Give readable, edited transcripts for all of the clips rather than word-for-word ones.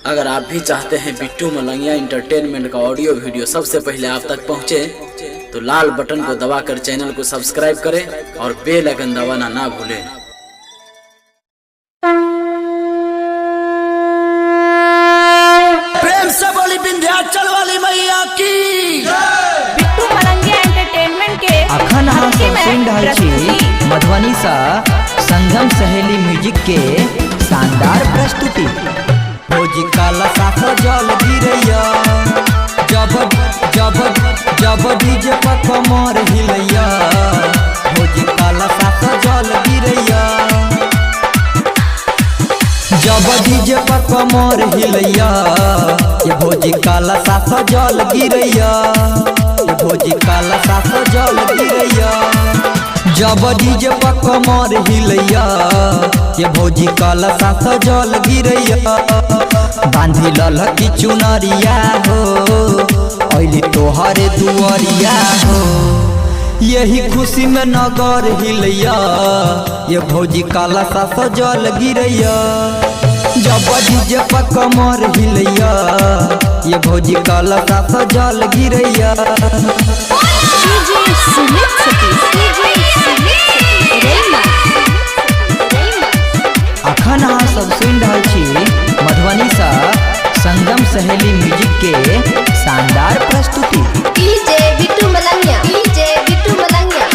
अगर आप भी चाहते हैं बिट्टू मलंगिया इंटरटेनमेंट का ऑडियो वीडियो सबसे पहले आप तक पहुंचे, तो लाल बटन को दबाकर चैनल को सब्सक्राइब करें और बेल आइकन दबाना ना भूलें। प्रेम से बोली विंध्याचल वाली मैया की। बिट्टू मलंगिया एंटरटेनमेंट के अखन हम सब सुन रहल छी मधुबनी सा संगम सहेली म्यूजिक के शानदार प्रस्तुति। भोजी काला साथ जल गिरैया, जब डीजे पर कमर हिलैया। भोजी काला साथ जल गिरैया, जब डीजे पर कमर हिलैया। ये भोजी काला साथ जल गिरैया, ये भोजी काला साथ जल गिरैया। जब डीजे पर कमर हिलैया, ये भोजी काला साथ जल गिरैया। बांधी ललकी चुनरिया हो, ऐली तोहरे दुआरिया हो। यही खुशी में नगर हिलैया, ये भोजी काला साथ जल गिरैया। जब डीजे पर कमर हिलैया, ये भोजी काला साथ जल गिरैया। अखन अहाँ सब सुन रहल छी मधुबनी सा संगम सहेली म्यूजिक के शानदार प्रस्तुति। DJ Bittu Malangiya, DJ Bittu Malangiya,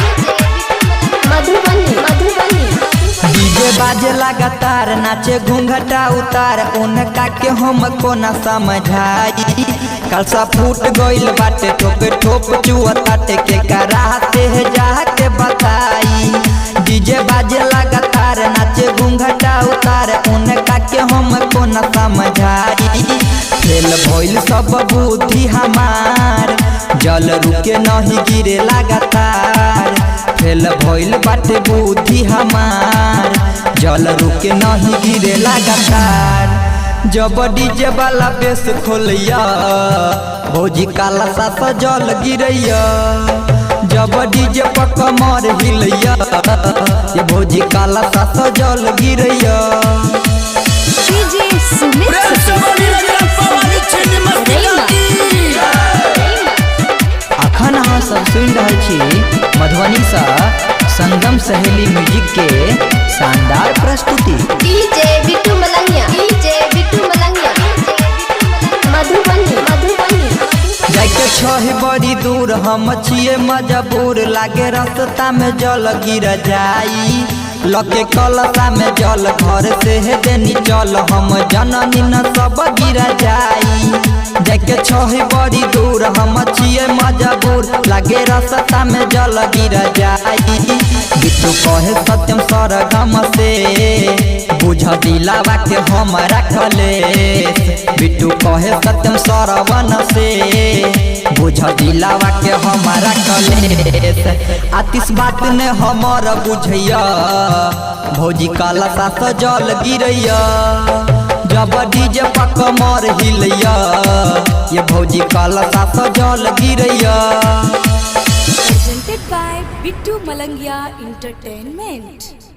Madhubani. DJ बाजे लगातार, नाचे घूंघटा उतार। उनका के हम कोना समझाई, कलसा फूट गइल बाटे, ठोपे ठोप चुअताटे। के कराते है जाके बताई। डीजे बाजे लगातार, नाचे घूंघटा उतार। उनका के हम कोना समझाई। फेल भइल सब बुद्धि हमार, जल रुके नहीं गिरे लगातार। फेल भइल बाटे बुद्धि हमार, जल रुके नहीं गिरे लगातार। जब डीजे वाला बेस खोलैया, भोजी काला साथ जल गिरैया। जब डीजे पर कमर हिलैया, ये भोजी काला साथ जल गिरैया। प्रेम से बोली रजरप्पा वाली छिन्न मस्तिका की। अखन अहाँ सब सुन रहल छी मधुबनी सा संगम सहेली म्यूजिक के शानदार प्रस्तुति। DJ Bittu Malangiya, DJ Bittu Malangiya, Madhubani. जाके छही बड़ी दूर, हम छिए मजबूर। लागे रास्ता में जल गिर जाई, लके कलसा में जल घर से है देनी चल। हम जननी न सब गिर जाई, जाके छही बड़ी दूर। हम छिए मजबूर, लागे रास्ता में जल गिर जाई। बिट्टू कहे सत्यम सरगम से, बुझ दिलावा के हम रखले। बिट्टू कहे सत्यम सरवन से, बुझ दिलावा के हम रखले। आतिश बात ने हमर बुझैया, भोजी काला साथ जल गिरैया। जब डीजे पर कमर हिलैया, ये भोजी काला साथ जल गिरैया। Presented by Bittu Malangiya Entertainment.